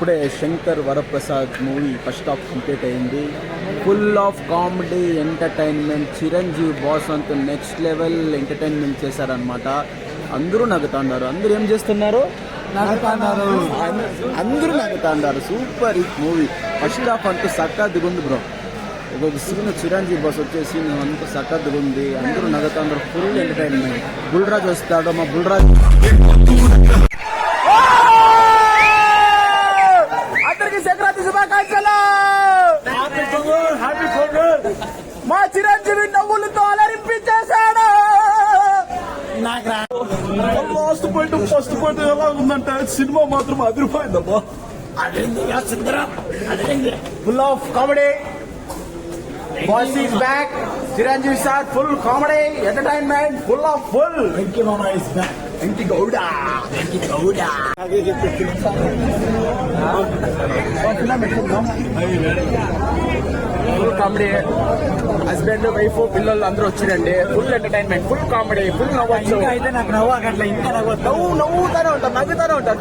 ఇప్పుడే Shankar Varaprasad movie first half complete అయింది. Full of comedy entertainment. Chiranjeevi boss అంతా నెక్స్ట్ లెవెల్ ఎంటర్టైన్మెంట్ చేశారనమాట. అందరూ నవ్వుతున్నారు. అందరూ ఏం చేస్తున్నారు? అందరూ నవ్వుతున్నారు. Super hit movie. First half అంటూ సక్కదిగుంది బ్రో. ఒక సీన్ చిరంజీవి బాస్ వచ్చే సీన్ అంతా సక్కదిగుంది. అందరూ నవ్వుతున్నారు. Full entertainment. బుల్రాజ్ వస్తాడు. మా బుల్రాజ్ అందరికి సంక్రాంతి శుభాకాంక్షలు. మా చిరంజీవి నవ్వులతో అలరింపించేశాడు. ఫస్ట్ పాయింట్ ఎలా ఉందంటే సినిమా మాత్రం అదిరిపోయిందమ్మా. Full of comedy. Boss is back. Chiranjeevi sir full comedy entertainment. Full of full. Venky మామ is back. Venky Gowda. Full comedy. Husband wife పిల్లలు అందరూ వచ్చిరండి. Full entertainment. Full comedy. Full నవ్వచ్చు. అయితే నాకు నవ్వకట్లా ఇంకా నవ్వుతానే ఉంటారు. నవ్వుతానే ఉంటారు.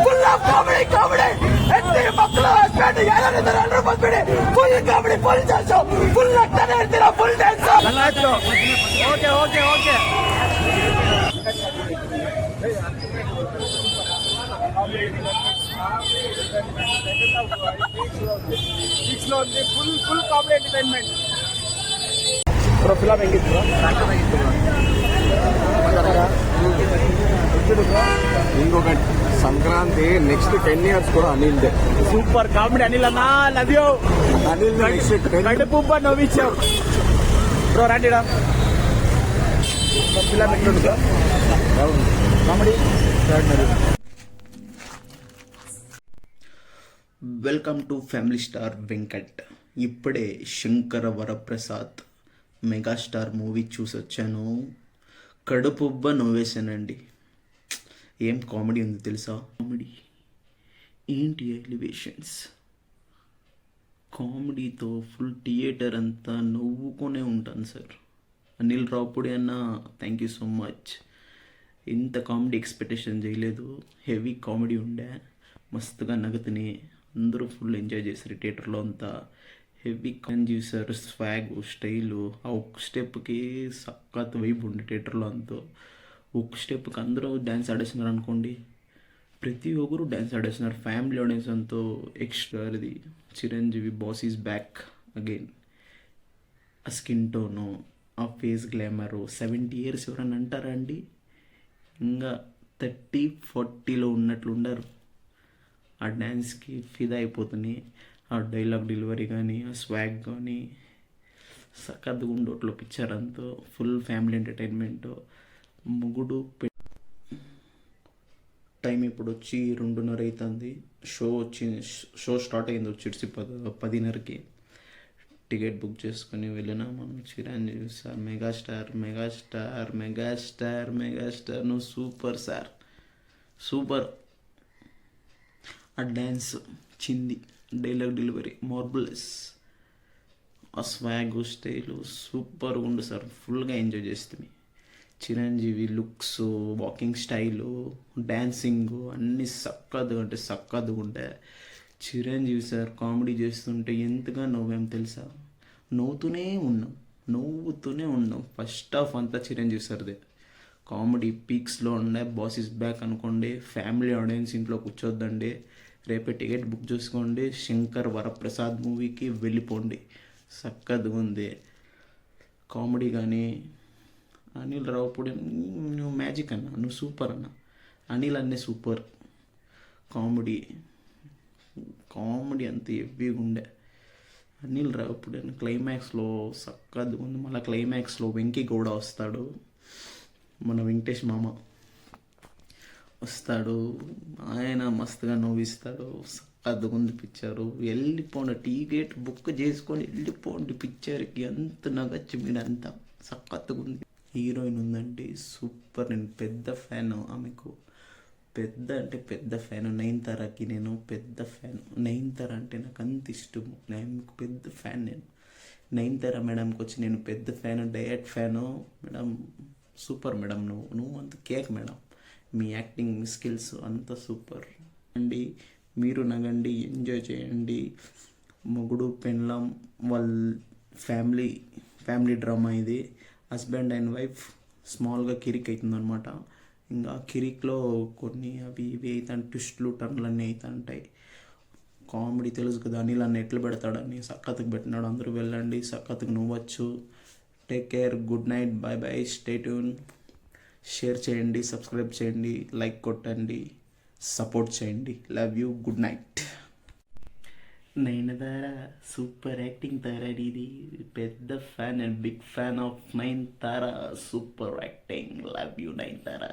Full of comedy. కామెడీ. ಮಕ್ಕಳು ಹಸ್ಬೆಂಡ್ ಯಾರು full comedy. Full dance. Full ಆಗ್ತಾನೆ ಇರ್ತೀರಾ. Full dance. Okay okay okay. Full full comedy entertainment. Film ಹೆಂಗಿತ್ತು? ఇంకొక సంక్రాంతి నెక్స్ట్ 10 years కూడా Anil they. Super comedy. Anil అన్నా లవ్ యూ. అనిల్ నెక్స్ట్ కడుపు నవ్వించావు బ్రో. రండిడా. ఫిలమ్ ఎట్లుంది comedy? Welcome to family star Venkat. ఇప్పుడే శంకర వరప్రసాద్ మెగాస్టార్ మూవీ చూసొచ్చాను. కడుపుబ్బ నవ్వేశానండి. ఏం కామెడీ ఉంది తెలుసా? కామెడీ ఏంటి ఎలివేషన్స్. కామెడీతో ఫుల్ థియేటర్ అంతా నవ్వుకొనే ఉంటాను సార్. అనిల్ రావుపూడి అన్న థ్యాంక్ యూ సో మచ్. ఇంత కామెడీ ఎక్స్పెక్టేషన్ చేయలేదు. హెవీ కామెడీ ఉండే. మస్తుగా నగతిని అందరూ ఫుల్ ఎంజాయ్ చేశారు థియేటర్లో అంతా. Heavy Chiranjeevi sir swag style. ఆ ఒక్క స్టెప్కి సక్కత్ వైబ్ ఉండే థియేటర్లో అంతా. ఒక్క స్టెప్కి అందరూ డ్యాన్స్ ఆడేస్తున్నారు అనుకోండి. ప్రతి ఒక్కరు డ్యాన్స్ ఆడేస్తున్నారు. ఫ్యామిలీ ఆడియన్స్ అంతా ఎక్స్ట్రా. అది Chiranjeevi boss is back again. ఆ స్కిన్ టోను, ఆ ఫేస్ గ్లామరు. 70 years ఎవరన్నా అంటారా అండి? ఇంకా 30-40లో ఉన్నట్లు ఉండరు. ఆ డ్యాన్స్కి ఫిదా అయిపోతున్నాయి. ఆ డైలాగ్ డెలివరీ కానీ, ఆ స్వాగ్ కానీ సక్కద్దుగా ఉండోట్లో పిక్చర్ అంతా. Full family entertainment. ముగుడు టైం ఇప్పుడు వచ్చి 2:30 అవుతుంది. షో స్టార్ట్ అయింది వచ్చి 10:30కి. టికెట్ బుక్ చేసుకొని వెళ్ళినా మనం. Chiranjeevi sir megastar megastar megastar megastar. నువ్వు సూపర్ సార్, సూపర్. ఆ డ్యాన్స్ చింది, డైలాగ్ డెలివరీ మార్బులస్. ఆ స్వాగ్ స్టైలు సూపర్గా ఉండు సార్. ఫుల్గా ఎంజాయ్ చేస్తుంది. Chiranjeevi looks, walking style, dancing అన్నీ సక్కదుగా అంటే సక్కదుగా ఉంటాయి. చిరంజీవి సార్ కామెడీ చేస్తుంటే ఎంతగా నవ్వాం తెలుసా? నవ్వుతూనే ఉన్నాం. ఫస్ట్ హాఫ్ అంతా చిరంజీవి సార్దే కామెడీ పీక్స్లో ఉండే. బాస్ ఇస్ బ్యాక్ అనుకోండి. ఫ్యామిలీ ఆడియన్స్ ఇంట్లో కూర్చోద్దండి. రేపే టికెట్ బుక్ చేసుకోండి. శంకర్ వరప్రసాద్ మూవీకి వెళ్ళిపోండి. సక్కదుగా ఉంది కామెడీ. కానీ అనిల్ రావుపూడి నువ్వు మ్యాజిక్ అన్న. నువ్వు సూపర్ అన్న. అనిల్ అన్నే సూపర్. కామెడీ అంత హెవీగా ఉండే. అనిల్ రావుపూడి అని క్లైమాక్స్లో సక్కదుగా ఉంది. మళ్ళీ క్లైమాక్స్లో వెంకీ గౌడ వస్తాడు. మన వెంకటేష్ మామ వస్తాడు. ఆయన మస్తుగా నవ్విస్తాడు. సక్కదుగుంది పిక్చరు. వెళ్ళిపోండి. టికెట్ బుక్ చేసుకొని వెళ్ళిపోండి పిక్చర్కి. అంత నగచ్చు మీరంతా. సక్కత్తుగుంది. హీరోయిన్ ఉందంటే సూపర్. నేను పెద్ద ఫ్యాన్ ఆమెకు. పెద్ద ఫ్యాన్ నయనతారకి. నేను పెద్ద ఫ్యాన్. నయనతార అంటే నాకు అంత ఇష్టము. నేను పెద్ద ఫ్యాన్. నేను నయనతార మేడంకి వచ్చి నేను పెద్ద fan, diet fan. Madam super madam, నువ్వు అంత కేక్ మేడం. మీ యాక్టింగ్, మీ స్కిల్స్ అంత సూపర్ అండి. మీరు నగండి, ఎంజాయ్ చేయండి. మొగుడు పెళ్ళాం వాళ్ళ ఫ్యామిలీ డ్రామా ఇది. హస్బెండ్ అండ్ వైఫ్ స్మాల్గా కిరిక్ అవుతుందన్నమాట. ఇంకా కిరిక్లో కొన్ని అవి ఇవి అవుతాయి, ట్విస్ట్లు టర్న్లు అన్నీ అవుతుంటాయి. కామెడీ తెలుసు కదా, అనిల్ అన్న ఎట్లు పెడతాడని సక్కత్తుకు పెట్టినాడు. అందరూ వెళ్ళండి, సక్కత్తుకు నువ్వచ్చు. Take care, good night, bye bye, stay tune. Share చేయండి, సబ్స్క్రైబ్ చేయండి, లైక్ కొట్టండి, సపోర్ట్ చేయండి. Love you, good night. Nayanthara super acting తార, ఇది పెద్ద fan and big fan of Nayanthara. Super acting, love you Nayanthara.